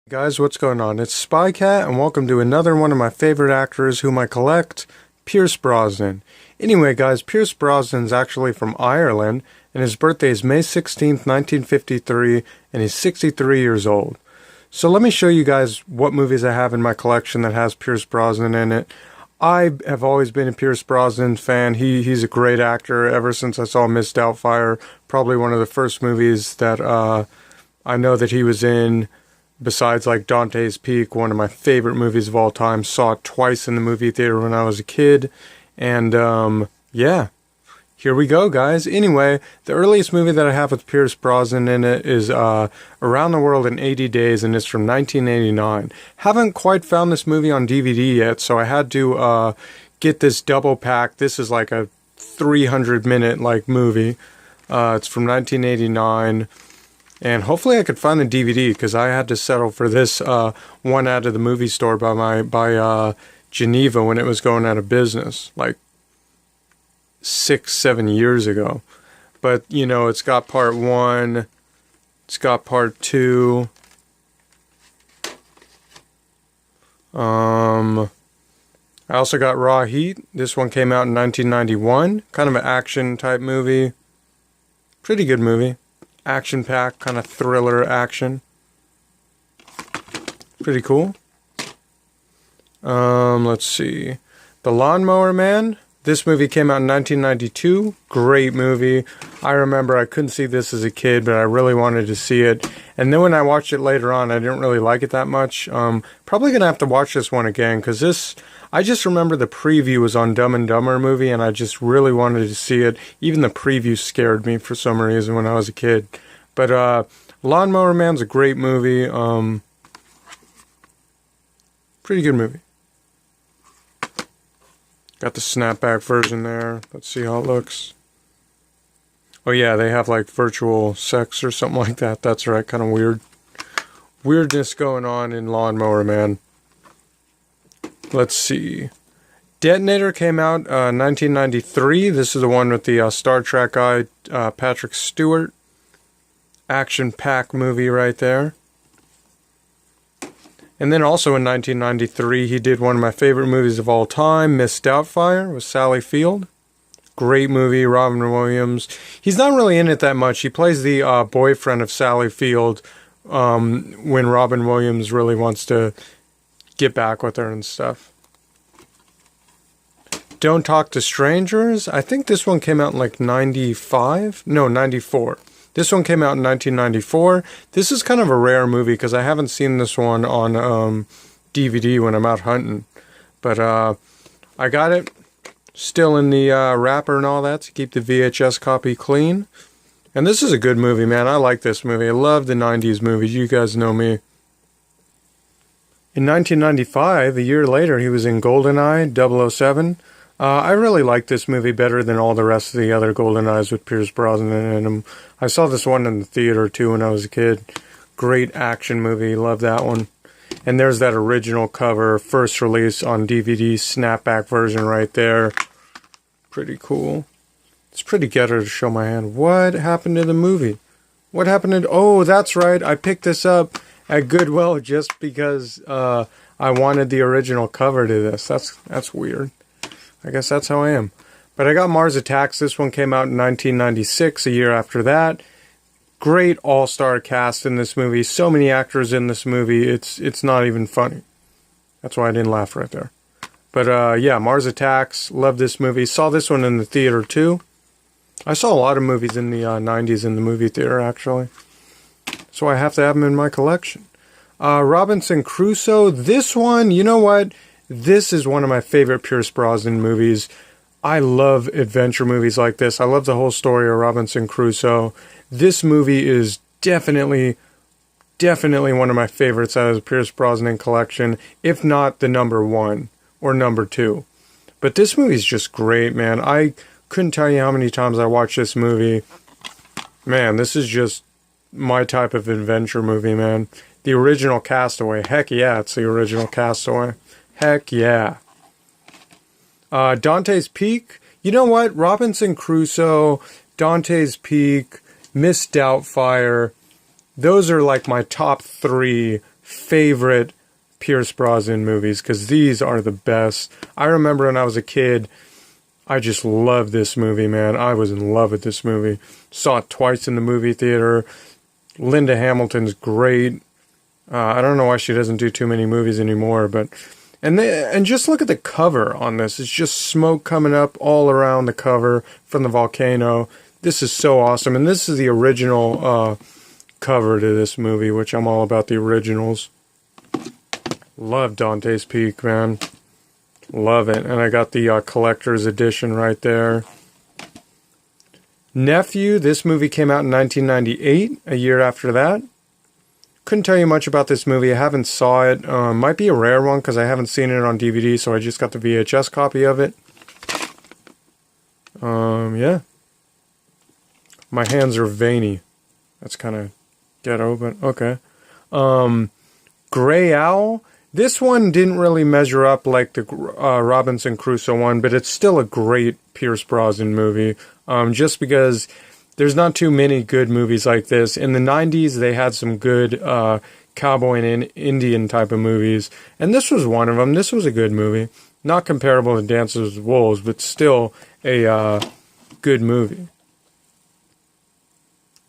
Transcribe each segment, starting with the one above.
Guys, what's going on? It's Spycat, and welcome to another one of my favorite actors whom I collect, Pierce Brosnan. Anyway, guys, Pierce Brosnan's actually from Ireland, and his birthday is May 16th, 1953, and he's 63 years old. So let me show you guys what movies I have in my collection that has Pierce Brosnan in it. I have always been a Pierce Brosnan fan. He's a great actor ever since I saw Miss Doubtfire, probably one of the first movies that I know that he was in. Besides, like, Dante's Peak, one of my favorite movies of all time. Saw it twice in the movie theater when I was a kid. And, yeah. Here we go, guys. Anyway, the earliest movie that I have with Pierce Brosnan in it is Around the World in 80 Days, and it's from 1989. Haven't quite found this movie on DVD yet, so I had to get this double pack. This is like a 300-minute, like, movie. It's from 1989. And hopefully I could find the DVD, because I had to settle for this one out of the movie store by Geneva when it was going out of business, like 6-7 years ago. But, you know, it's got part 1, it's got part 2. I also got Raw Heat. This one came out in 1991. Kind of an action type movie. Pretty good movie. Action-packed, kind of thriller action. Pretty cool. Let's see. The Lawnmower Man. This movie came out in 1992. Great movie. I remember I couldn't see this as a kid, but I really wanted to see it. And then when I watched it later on, I didn't really like it that much. Probably going to have to watch this one again, because this... I just remember the preview was on Dumb and Dumber movie, and I just really wanted to see it. Even the preview scared me for some reason when I was a kid. But Lawnmower Man's a great movie. Pretty good movie. Got the snapback version there. Let's see how it looks. Oh yeah, they have like virtual sex or something like that. That's right, kind of weird. Weirdness going on in Lawnmower Man. Let's see. Detonator came out 1993. This is the one with the Star Trek guy, Patrick Stewart. Action-packed movie right there. And then also in 1993, he did one of my favorite movies of all time, Miss Doubtfire, with Sally Field. Great movie, Robin Williams. He's not really in it that much. He plays the boyfriend of Sally Field when Robin Williams really wants to get back with her and stuff. Don't Talk to Strangers. I think this one came out in like 95? No, 94. This one came out in 1994. This is kind of a rare movie because I haven't seen this one on DVD when I'm out hunting. But I got it still in the wrapper and all that to keep the VHS copy clean. And this is a good movie, man. I like this movie. I love the 90s movies. You guys know me. In 1995, a year later, he was in GoldenEye 007. I really like this movie better than all the rest of the other GoldenEyes with Pierce Brosnan in them. I saw this one in the theater, too, when I was a kid. Great action movie. Love that one. And there's that original cover, first release on DVD, snapback version right there. Pretty cool. It's pretty ghetto to show my hand. What happened to the movie? What happened to... Oh, that's right. I picked this up at Goodwill just because I wanted the original cover to this. That's weird. I guess that's how I am. But I got Mars Attacks. This one came out in 1996, a year after that. Great all-star cast in this movie. So many actors in this movie. It's not even funny. That's why I didn't laugh right there. But yeah, Mars Attacks. Love this movie. Saw this one in the theater too. I saw a lot of movies in the 90s in the movie theater, actually. So I have to have them in my collection. Robinson Crusoe. This one, you know what? This is one of my favorite Pierce Brosnan movies. I love adventure movies like this. I love the whole story of Robinson Crusoe. This movie is definitely one of my favorites out of the Pierce Brosnan collection, if not the number 1 or number 2. But this movie is just great, man. I couldn't tell you how many times I watched this movie. Man, this is just my type of adventure movie, man. The original Castaway. Heck yeah, it's the original Castaway. Heck yeah. Dante's Peak. You know what? Robinson Crusoe, Dante's Peak, Miss Doubtfire. Those are like my top 3 favorite Pierce Brosnan movies, because these are the best. I remember when I was a kid, I just loved this movie, man. I was in love with this movie. Saw it twice in the movie theater. Linda Hamilton's great. I don't know why she doesn't do too many movies anymore, but and just look at the cover on this. It's just smoke coming up all around the cover from the volcano. This is so awesome, and this is the original cover to this movie, which I'm all about the originals. Love Dante's Peak, man. Love it. And I got the collector's edition right there. Nephew, this movie came out in 1998, a year after that. Couldn't tell you much about this movie. I haven't saw it. Might be a rare one because I haven't seen it on DVD, so I just got the VHS copy of it. Yeah. My hands are veiny. That's kind of ghetto, but okay. Gray Owl. This one didn't really measure up like the Robinson Crusoe one, but it's still a great Pierce Brosnan movie. Just because there's not too many good movies like this. In the 90s, they had some good cowboy and Indian type of movies, and this was one of them. This was a good movie. Not comparable to Dances with Wolves, but still a good movie.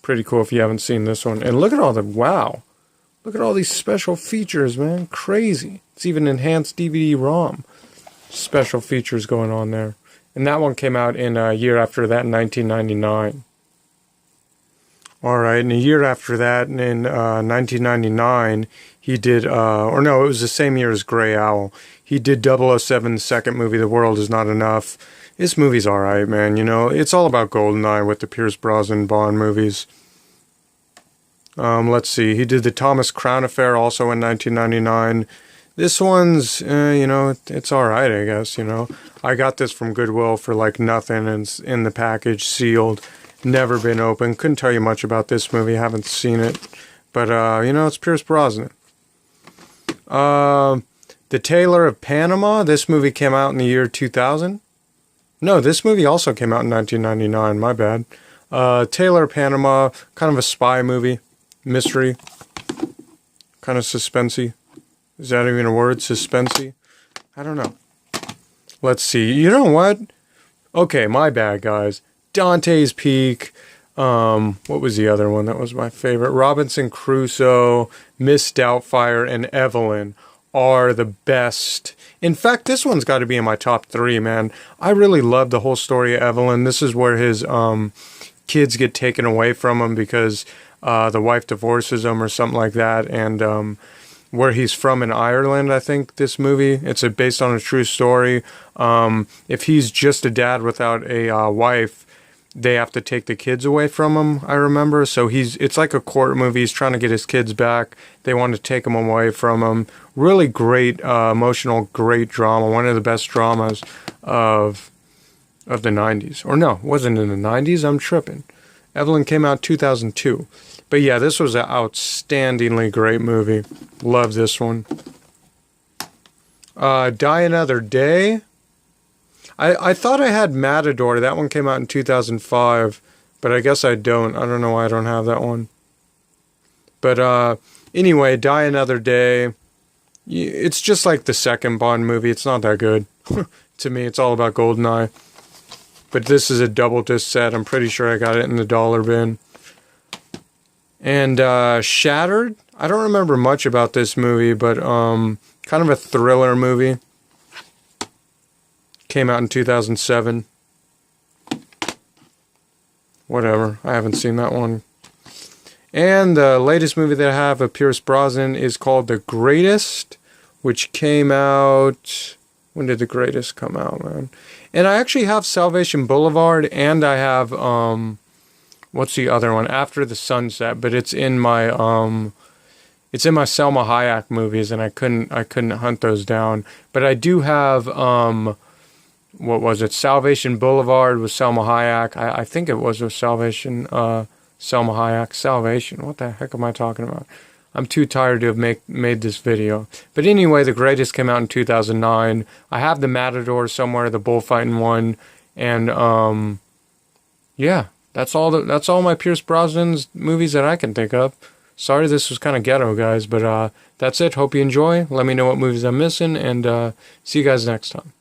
Pretty cool if you haven't seen this one. And look at all the, wow. Look at all these special features, man. Crazy. It's even enhanced DVD-ROM. Special features going on there. And that one came out in a year after that, in 1999. Alright, and a year after that, in 1999, he did, or no, it was the same year as Gray Owl. He did 007's second movie, The World Is Not Enough. This movie's alright, man. You know, it's all about GoldenEye with the Pierce Brosnan Bond movies. Let's see. He did the Thomas Crown Affair also in 1999. This one's, you know, it's alright, I guess, you know. I got this from Goodwill for like nothing, and it's in the package, sealed. Never been open. Couldn't tell you much about this movie. Haven't seen it. But, you know, it's Pierce Brosnan. The Tailor of Panama. This movie came out in the year 2000. No, this movie also came out in 1999. My bad. Tailor of Panama. Kind of a spy movie. Mystery. Kind of suspensey. Is that even a word? Suspensey? I don't know. Let's see. You know what? Okay, my bad, guys. Dante's Peak. What was the other one that was my favorite? Robinson Crusoe, Miss Doubtfire, and Evelyn are the best. In fact, this one's got to be in my top 3, man. I really love the whole story of Evelyn. This is where his kids get taken away from him because the wife divorces him or something like that. And where he's from in Ireland, I think, this movie. It's based on a true story. If he's just a dad without a wife, they have to take the kids away from him, I remember. So it's like a court movie. He's trying to get his kids back. They want to take them away from him. Really great, emotional, great drama. One of the best dramas of the 90s. Or no, it wasn't in the 90s. I'm tripping. Evelyn came out 2002. But yeah, this was an outstandingly great movie. Love this one. Die Another Day. I thought I had Matador. That one came out in 2005. But I guess I don't. I don't know why I don't have that one. But anyway, Die Another Day. It's just like the second Bond movie. It's not that good. To me, it's all about GoldenEye. But this is a double disc set. I'm pretty sure I got it in the dollar bin. And Shattered. I don't remember much about this movie, but kind of a thriller movie. Came out in 2007. Whatever. I haven't seen that one. And the latest movie that I have of Pierce Brosnan is called The Greatest, which came out... When did The Greatest come out, man? And I actually have Salvation Boulevard, and I have... what's the other one? After the Sunset, but it's in my Selma Hayek movies, and I couldn't hunt those down. But I do have what was it? Salvation Boulevard with Selma Hayek. I think it was with Salvation Selma Hayek. Salvation. What the heck am I talking about? I'm too tired to have made this video. But anyway, The Greatest came out in 2009. I have the Matador somewhere, the bullfighting one, and yeah. That's all my Pierce Brosnan's movies that I can think of. Sorry this was kind of ghetto, guys, but that's it. Hope you enjoy. Let me know what movies I'm missing, and see you guys next time.